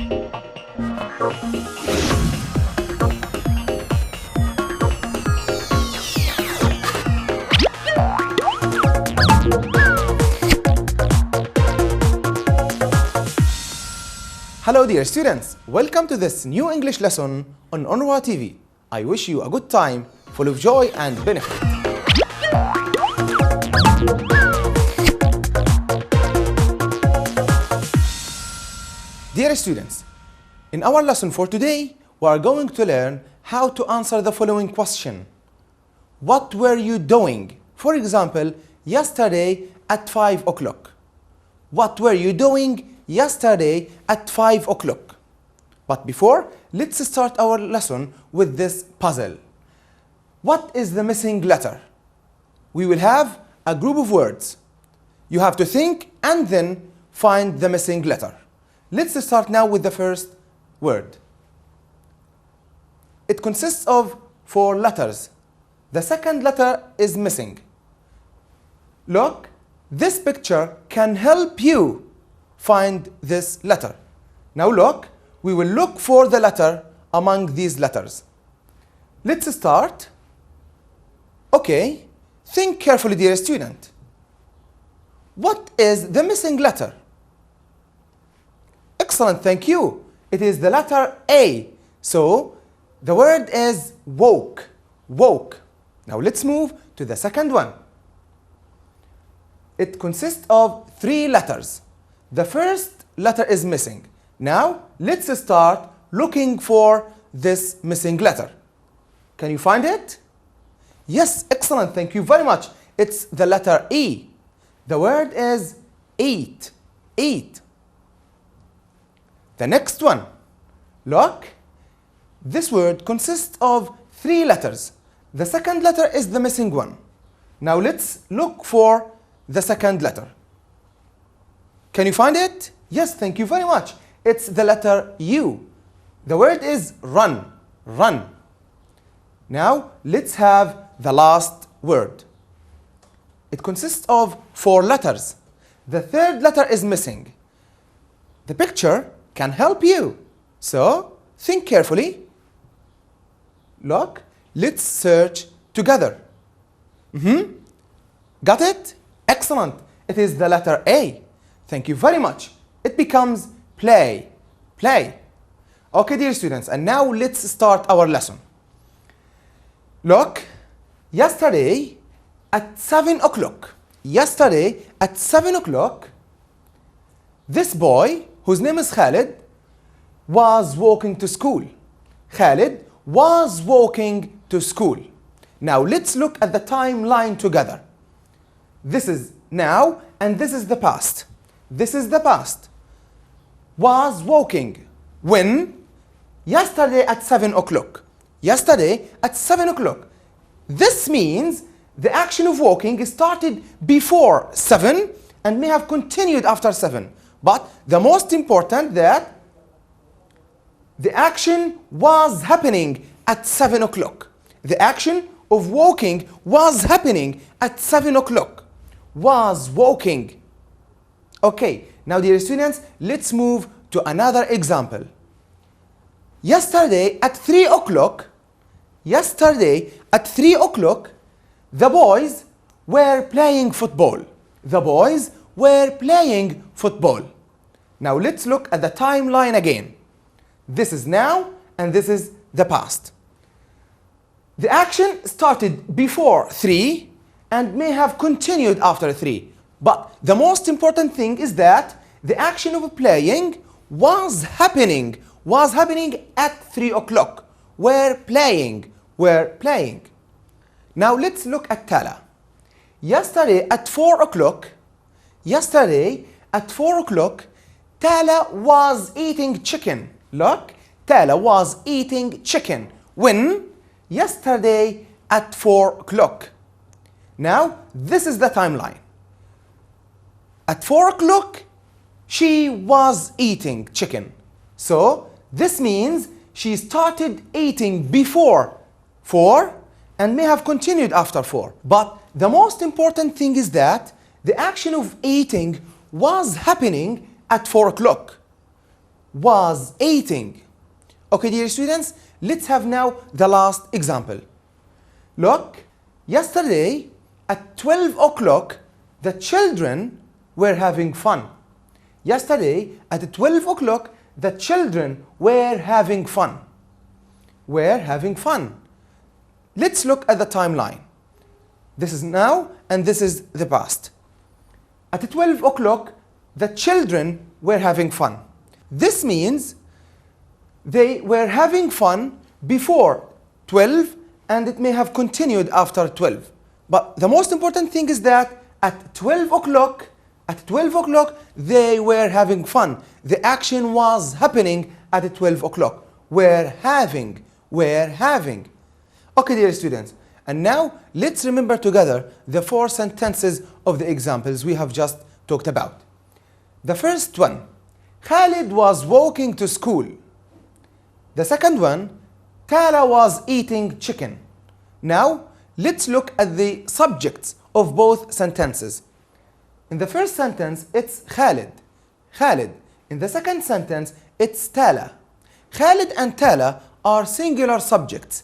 Hello dear students, welcome to this new English lesson on أونروا TV. I wish you a good time full of joy and benefit. Dear students, in our lesson for today, we are going to learn how to answer the following question. What were you doing? For example, yesterday at 5 o'clock. What were you doing yesterday at 5 o'clock? But before, let's start our lesson with this puzzle. What is the missing letter? We will have a group of words. You have to think and then find the missing letter. Let's start now with the first word. It consists of 4 letters. The second letter is missing. Look, this picture can help you find this letter. Now look, we will look for the letter among these letters. Let's start. Okay, think carefully, dear student. What is the missing letter? Excellent, thank you. It is the letter A. So the word is woke. Woke. Now let's move to the second one. It consists of 3 letters. The first letter is missing. Now let's start looking for this missing letter. Can you find it? Yes, excellent, thank you very much. It's the letter E. The word is eat. Eat. The next one. Look, this word consists of 3 letters. The second letter is the missing one. Now let's look for the second letter. Can you find it? Yes, thank you very much. It's the letter U. The word is run. Run. Now let's have the last word. It consists of 4 letters. The third letter is missing. The picture can help you. So think carefully. Look, let's search together. Got it? Excellent. It is the letter A. Thank you very much. It becomes play. Play. Okay, dear students, and now let's start our lesson. Look, yesterday at 7 o'clock. Yesterday at 7 o'clock, this boy, whose name is Khalid, was walking to school. Khalid was walking to school. Now let's look at the timeline together. This is now and this is the past. This is the past. Was walking. When? Yesterday at 7 o'clock. Yesterday at 7 o'clock. This means the action of walking started before 7 and may have continued after 7. But the most important that the action was happening at 7 o'clock. The action of walking was happening at 7 o'clock. Was walking. Okay, now dear students, let's move to another example. Yesterday at 3 o'clock, yesterday at 3 o'clock, the boys were playing football. The boys were playing football. Now let's look at the timeline again. This is now and this is the past. The action started before 3 and may have continued after 3. But the most important thing is that the action of playing was happening at 3 o'clock. Were playing. Now let's look at Tala. Yesterday at 4 o'clock, Tala was eating chicken. Look, Tala was eating chicken. When? Yesterday at 4 o'clock. Now, this is the timeline. At 4 o'clock, she was eating chicken. So, this means she started eating before 4 and may have continued after 4. But the most important thing is that the action of eating was happening at 4 o'clock. was eating. Okay, dear students, let's have now the last example. Look, yesterday at 12 o'clock, the children were having fun. Yesterday at 12 o'clock, the children were having fun. Were having fun. Let's look at the timeline. This is now and this is the past. At 12 o'clock, the children were having fun. This means they were having fun before 12 and it may have continued after 12. But the most important thing is that at 12 o'clock, they were having fun. The action was happening at 12 o'clock. Were having. Okay, dear students, and now let's remember together the 4 sentences of the examples we have just talked about. The first one, Khalid was walking to school. The second one, Tala was eating chicken. Now, let's look at the subjects of both sentences. In the first sentence, it's Khalid. In the second sentence, it's Tala. Khalid and Tala are singular subjects.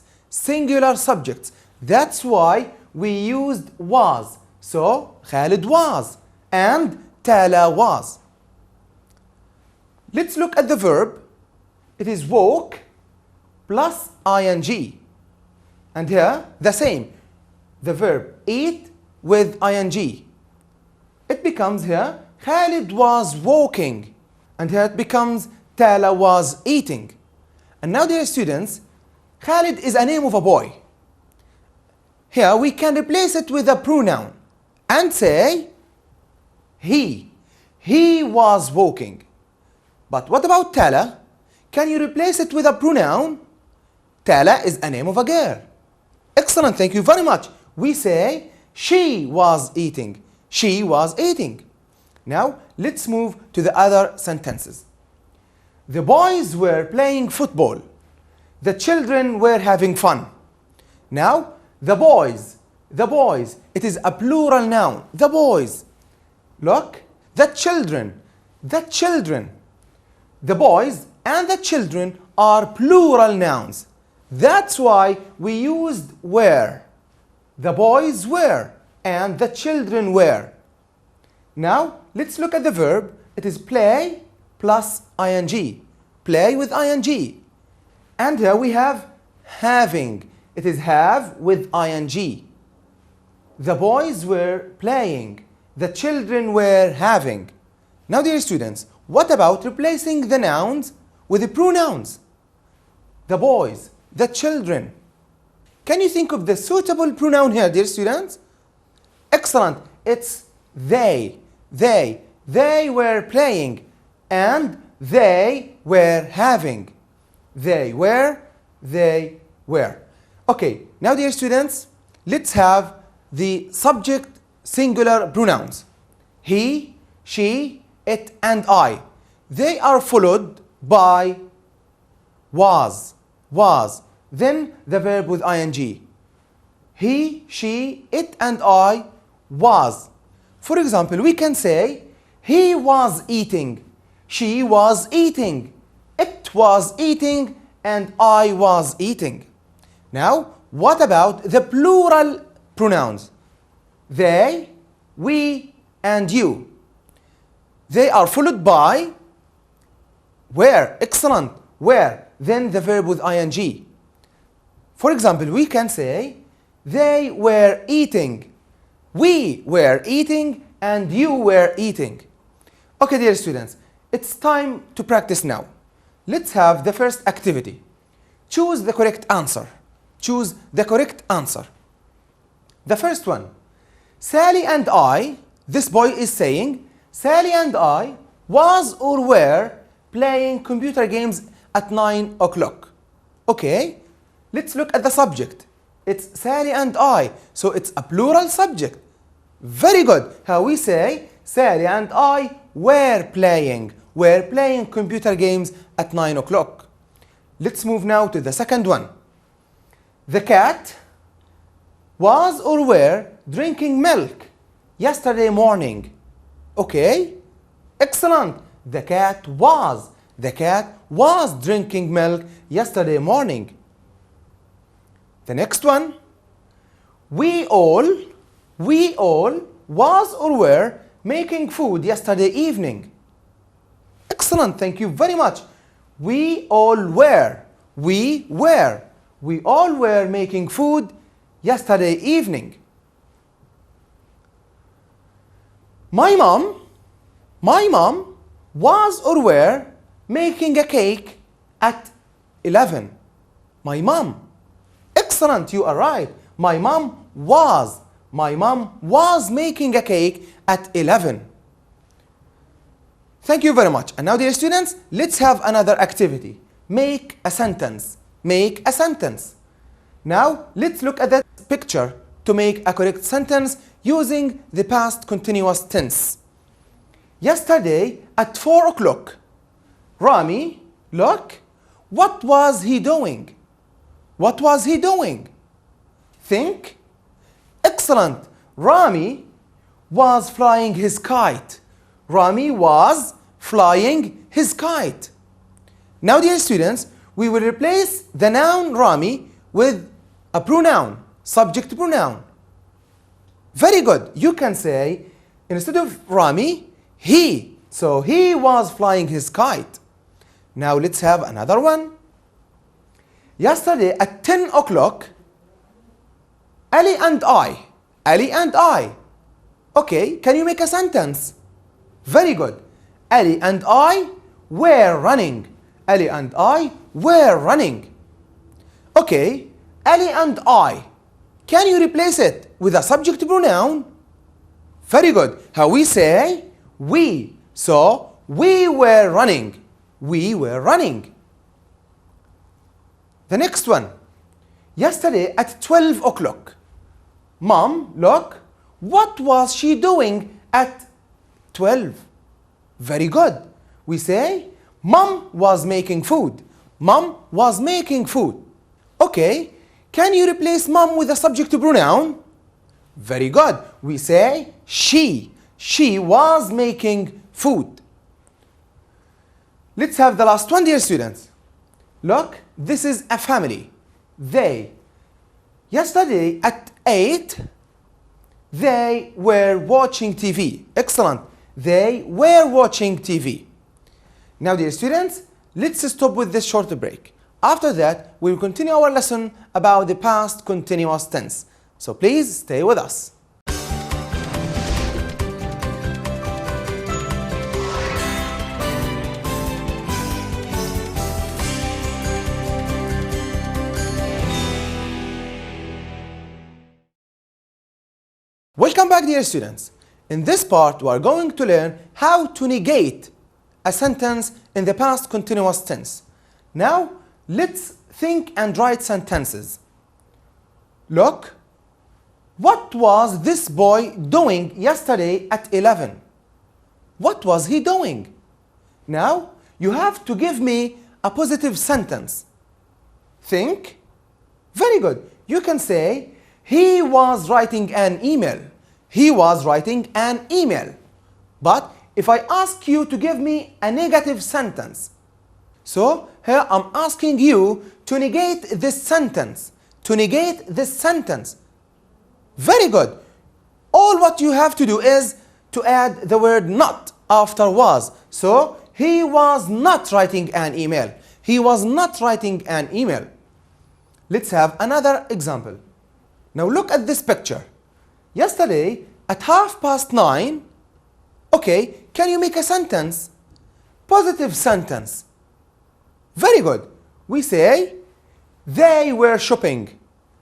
That's why we used was. So, Khalid was and Tala was. Let's look at the verb. It is walk plus ing. And here, the same. The verb eat with ing. It becomes here, Khalid was walking. And here it becomes, Tala was eating. And now, dear students, Khalid is a name of a boy. Here we can replace it with a pronoun and say, he. He was walking. But what about Tala? Can you replace it with a pronoun? Tala is a name of a girl. Excellent, thank you very much. We say, she was eating. She was eating. Now, let's move to the other sentences. The boys were playing football. The children were having fun. Now, the boys, it is a plural noun. The boys. Look, the children. The boys and the children are plural nouns. That's why we used were. The boys were and the children were. Now, let's look at the verb. It is play plus ing. Play with ing. And here we have having. It is have with ing. The boys were playing. The children were having. Now, dear students, what about replacing the nouns with the pronouns? The boys, the children. Can you think of the suitable pronoun here, dear students? Excellent. It's they. They were playing and they were having. They were. Okay, now, dear students, let's have the subject singular pronouns. He, she, it, and I. They are followed by was. Then the verb with ing. He, she, it, and I was. For example, we can say, he was eating, she was eating, it was eating, and I was eating. Now, what about the plural pronouns? They, we, and you. They are followed by were. Excellent. Were. Then the verb with ing. For example, we can say, they were eating, we were eating, and you were eating. Okay, dear students, it's time to practice now. Let's have the first activity. Choose the correct answer. Choose the correct answer. The first one. Sally and I, this boy is saying, Sally and I was or were playing computer games at 9 o'clock. Okay, let's look at the subject. It's Sally and I, so it's a plural subject. Very good. How we say, Sally and I were playing computer games at 9 o'clock. Let's move now to the second one. The cat was or were drinking milk yesterday morning. Okay, excellent. The cat was. The cat was drinking milk yesterday morning. The next one. We all was or were making food yesterday evening. Excellent, thank you very much. We all were making food yesterday evening. My mom was or were making a cake at 11. My mom. Excellent, you are right. My mom was making a cake at 11. Thank you very much. And now, dear students, let's have another activity. Make a sentence. Make a sentence. Now, let's look at that picture to make a correct sentence using the past continuous tense. Yesterday at 4 o'clock, Rami, look, what was he doing? What was he doing? Think. Excellent. Rami was flying his kite. Rami was flying his kite. Now, dear students, we will replace the noun Rami with a pronoun, subject pronoun. Very good. You can say, instead of Rami, he. So he was flying his kite. Now let's have another one. Yesterday at 10 o'clock, Ali and I. Okay, can you make a sentence? Very good. Ali and I were running. Ali and I were running. Okay, Ali and I. Can you replace it with a subject pronoun? Very good. How we say? We. So, we were running. We were running. The next one. Yesterday at 12 o'clock. Mom, look, what was she doing at 12? Very good. We say, Mom was making food. Mom was making food. Okay, can you replace mom with a subject pronoun? Very good. We say, she. She was making food. Let's have the last one, dear students. Look, this is a family. They. Yesterday at 8, they were watching TV. Excellent. They were watching TV. Now, dear students, let's stop with this short break. After that, we will continue our lesson about the past continuous tense. So please stay with us. Welcome back, dear students. In this part, we are going to learn how to negate a sentence in the past continuous tense. Now, let's think and write sentences. Look, what was this boy doing yesterday at 11? What was he doing? Now, you have to give me a positive sentence. Think. Very good. You can say, he was writing an email. He was writing an email. But if I ask you to give me a negative sentence, so here I'm asking you to negate this sentence. To negate this sentence. Very good. All what you have to do is to add the word not after was. So he was not writing an email. He was not writing an email. Let's have another example. Now look at this picture. Yesterday at 9:30. Okay, can you make a sentence? Positive sentence. Very good. We say, they were shopping.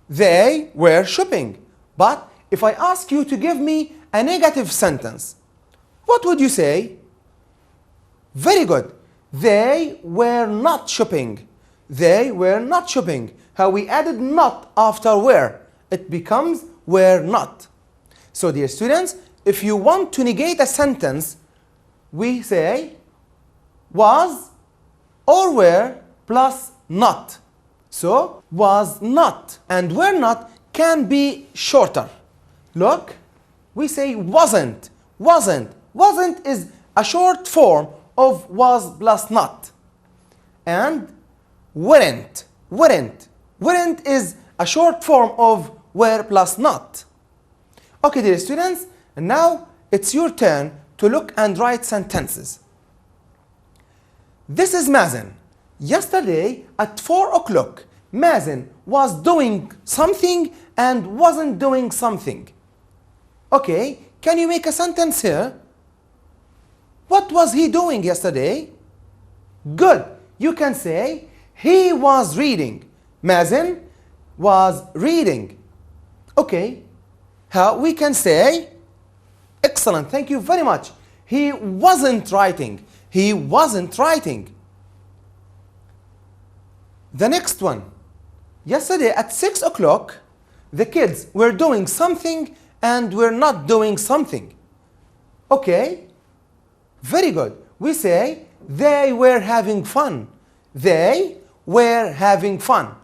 They were shopping. But if I ask you to give me a negative sentence, what would you say? Very good. They were not shopping. They were not shopping. How we added not after were. It becomes were not. So, dear students, if you want to negate a sentence, we say was or were plus not. So, was not and were not can be shorter. Look, we say wasn't. Wasn't. Wasn't is a short form of was plus not. and weren't. Weren't is a short form of were plus not. Okay, dear students, and now it's your turn to look and write sentences. This is Mazen. Yesterday at 4 o'clock, Mazen was doing something and wasn't doing something. Okay, can you make a sentence here? What was he doing yesterday? Good. You can say he was reading. Mazen was reading. Okay. How we can say, excellent, thank you very much. He wasn't writing. He wasn't writing. The next one. Yesterday at 6 o'clock, the kids were doing something and were not doing something. Okay. Very good. We say they were having fun. They were having fun.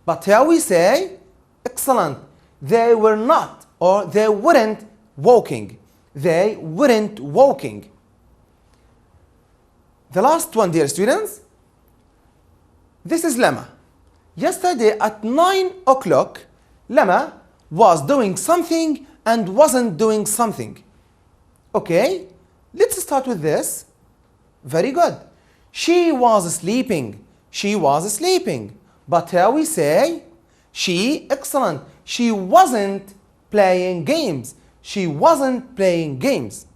But here we say, excellent, they were not or they weren't walking. They weren't walking. The last one, dear students. This is Lama. Yesterday at 9 o'clock, Lama was doing something and wasn't doing something. Okay, let's start with this. Very good. She was sleeping. She was sleeping. But here we say, she, excellent. She wasn't playing games. She wasn't playing games.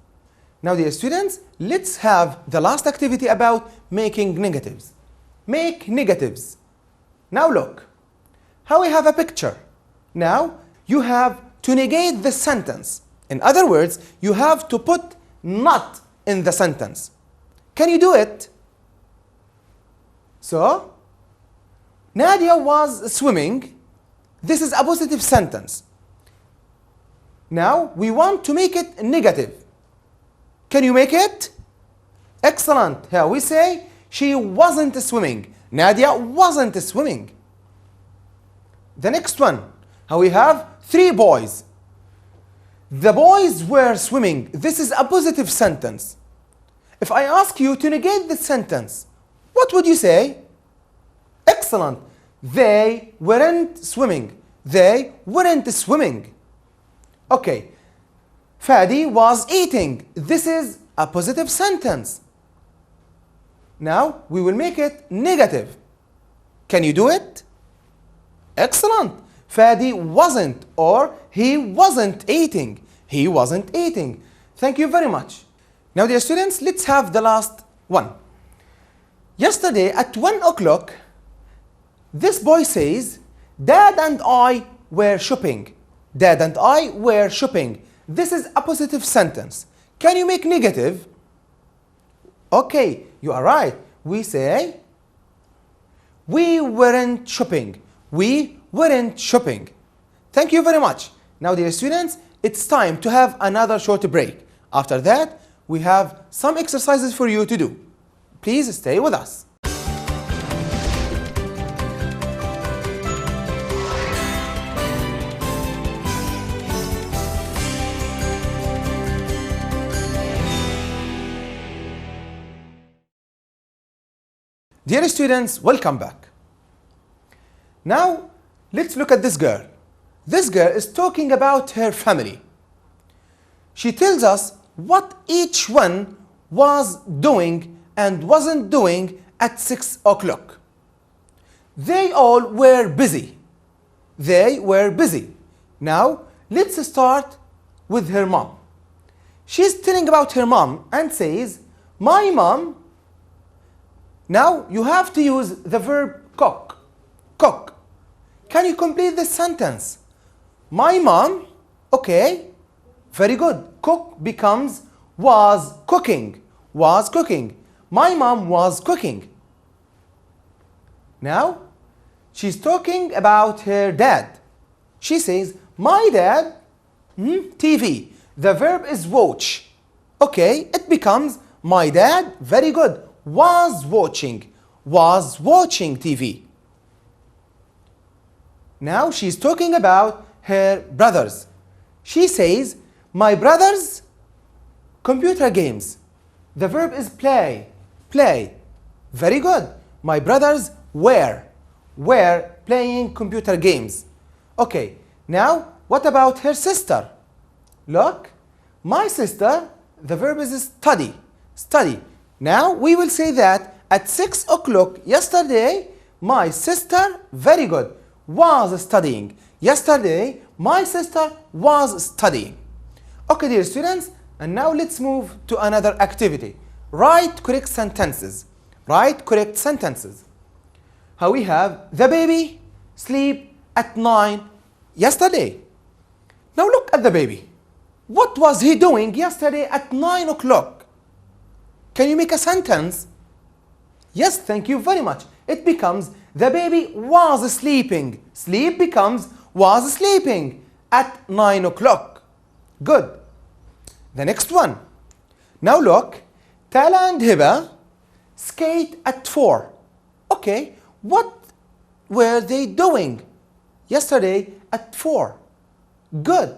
Now, dear students, let's have the last activity about making negatives. Make negatives. Now look, how we have a picture. Now, you have to negate the sentence. In other words, you have to put not in the sentence. Can you do it? So, Nadia was swimming. This is a positive sentence. Now, we want to make it negative. Can you make it? Excellent. Here we say, she wasn't swimming. Nadia wasn't swimming. The next one, how we have 3 boys. The boys were swimming. This is a positive sentence. If I ask you to negate the sentence, what would you say? Excellent. They weren't swimming. They weren't swimming. Okay. Fadi was eating. This is a positive sentence. Now we will make it negative. Can you do it? Excellent. Fadi wasn't or he wasn't eating. He wasn't eating. Thank you very much. Now, dear students, let's have the last one. Yesterday at 1 o'clock, this boy says, Dad and I were shopping. Dad and I were shopping. This is a positive sentence. Can you make negative? Okay, you are right. We say, we weren't shopping. We weren't shopping. Thank you very much. Now, dear students, it's time to have another short break. After that, we have some exercises for you to do. Please stay with us. Dear students, welcome back. Now, let's look at this girl. This girl is talking about her family. She tells us what each one was doing and wasn't doing at 6 o'clock. They all were busy. They were busy. Now, let's start with her mom. She's telling about her mom and says, my mom. Now, you have to use the verb cook. Cook. Can you complete this sentence? My mom, okay, very good. Cook becomes was cooking. Was cooking. My mom was cooking. Now, she's talking about her dad. She says, my dad, TV. The verb is watch. Okay, it becomes my dad, very good. Was watching TV. Now she's talking about her brothers. She says, my brothers, computer games. The verb is play. Play. Very good. My brothers were playing computer games. Okay, now what about her sister? Look, my sister, the verb is study. Study. Now we will say that at 6 o'clock yesterday, my sister, very good, was studying. Yesterday, my sister was studying. Okay, dear students, and now let's move to another activity. Write correct sentences. Write correct sentences. How we have the baby sleep at 9 yesterday. Now look at the baby. What was he doing yesterday at 9 o'clock? Can you make a sentence? Yes, thank you very much. It becomes the baby was sleeping. Sleep becomes was sleeping at 9 o'clock. Good. The next one. Now look, Tala and Hiba skate at 4. Okay, what were they doing yesterday at 4? Good.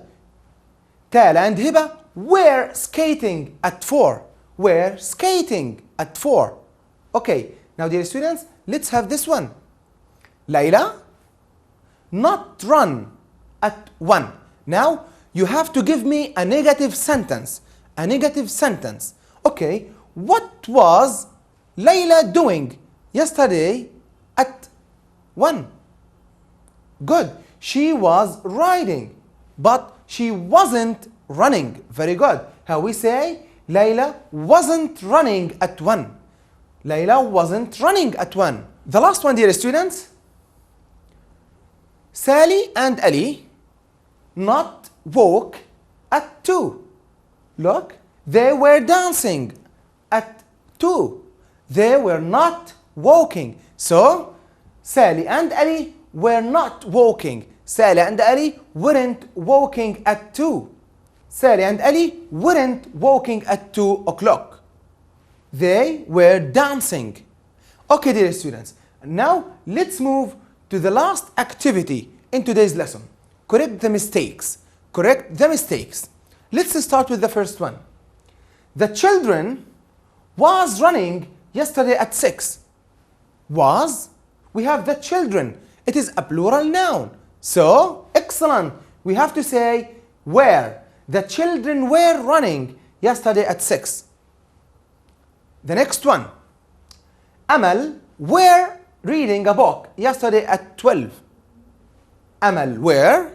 Tala and Hiba were skating at 4. Were skating at 4. Okay, now dear students, let's have this one. Layla not run at 1. Now you have to give me a negative sentence. A negative sentence. Okay, what was Layla doing yesterday at 1? Good. She was riding, but she wasn't running. Very good. How we say Layla wasn't running at 1. Layla wasn't running at 1. The last one, dear students. Sally and Ali not walk at 2. Look, they were dancing at 2. They were not walking. So, Sally and Ali were not walking. Sally and Ali weren't walking at 2. Sally and Ali weren't walking at 2 o'clock. They were dancing. Okay, dear students. Now, let's move to the last activity in today's lesson. Correct the mistakes. Correct the mistakes. Let's start with the first one. The children was running yesterday at 6. Was, we have the children. It is a plural noun. So, excellent. We have to say were. The children were running yesterday at 6. The next one. Amal were reading a book yesterday at 12. Amal were?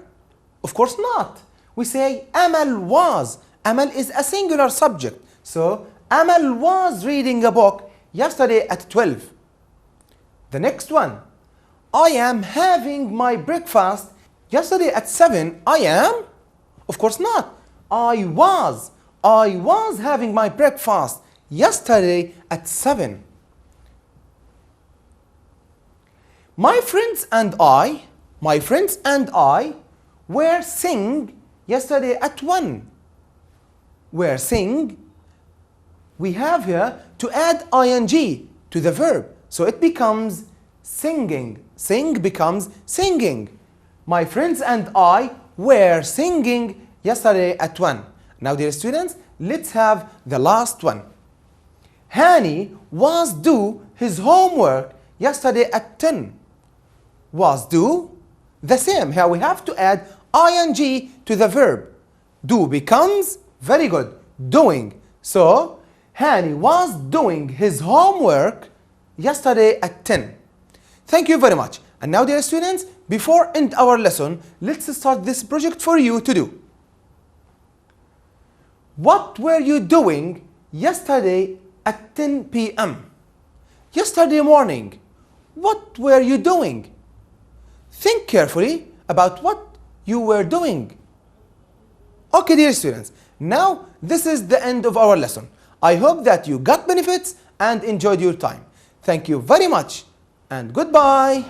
Of course not. We say Amal was. Amal is a singular subject. So, Amal was reading a book yesterday at 12. The next one. I am having my breakfast yesterday at 7. I am? Of course not. I was having my breakfast yesterday at 7. My friends and I were sing yesterday at 1. Were sing, we have here to add ing to the verb. So it becomes singing. Sing becomes singing. My friends and I were singing yesterday at 1. Now, dear students, let's have the last one. Hani was do his homework yesterday at 10. Was do, the same. Here we have to add ing to the verb. Do becomes, very good, doing. So, Hani was doing his homework yesterday at 10. Thank you very much. And now, dear students, before end our lesson, let's start this project for you to do. What were you doing yesterday at 10 p.m.? Yesterday morning, what were you doing? Think carefully about what you were doing. Okay, dear students, now this is the end of our lesson. I hope that you got benefits and enjoyed your time. Thank you very much and goodbye.